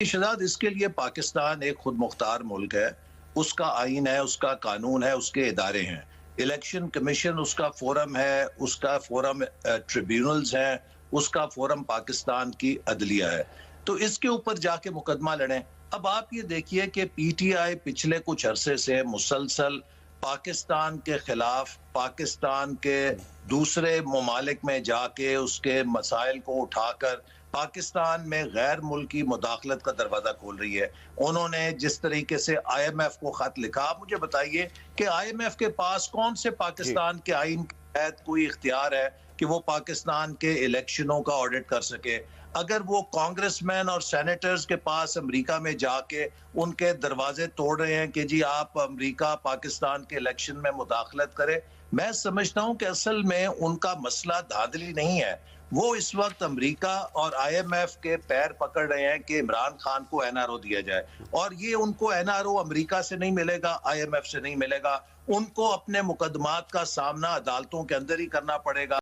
शहजाद, इसके लिए पाकिस्तान एक खुद मुख्तार मुल्क है। उसका आइन है, उसका कानून है, उसके इदारे हैं। इलेक्शन कमीशन उसका फोरम है, उसका फोरम ट्रिब्यूनल्स हैं, उसका फोरम पाकिस्तान की अदलिया है। तो इसके ऊपर जाके मुकदमा लड़ें। अब आप ये देखिए कि पीटीआई पिछले कुछ अरसे से मुसलसल पाकिस्तान के खिलाफ, पाकिस्तान के दूसरे ममालिक में जाके उसके मसाइल को उठाकर पाकिस्तान में गैर मुल्की मुदाखलत का दरवाजा खोल रही है। उन्होंने जिस तरीके से IMF को खत लिखा, आप मुझे बताइए कि IMF के पास कौन से पाकिस्तान के आइन के तहत कोई इख्तियार है कि वो पाकिस्तान के इलेक्शनों का ऑडिट कर सके। अगर वो कांग्रेसमैन और सेनेटर्स के पास अमेरिका में जाके उनके दरवाजे तोड़ रहे हैं कि जी आप अमेरिका पाकिस्तान के इलेक्शन में मुदाखलत करें, मैं समझता हूं कि असल में उनका मसला धांधली नहीं है। वो इस वक्त अमेरिका और IMF के पैर पकड़ रहे हैं कि इमरान खान को NRO दिया जाए, और ये उनको NRO अमेरिका से नहीं मिलेगा, IMF से नहीं मिलेगा। उनको अपने मुकदमात का सामना अदालतों के अंदर ही करना पड़ेगा।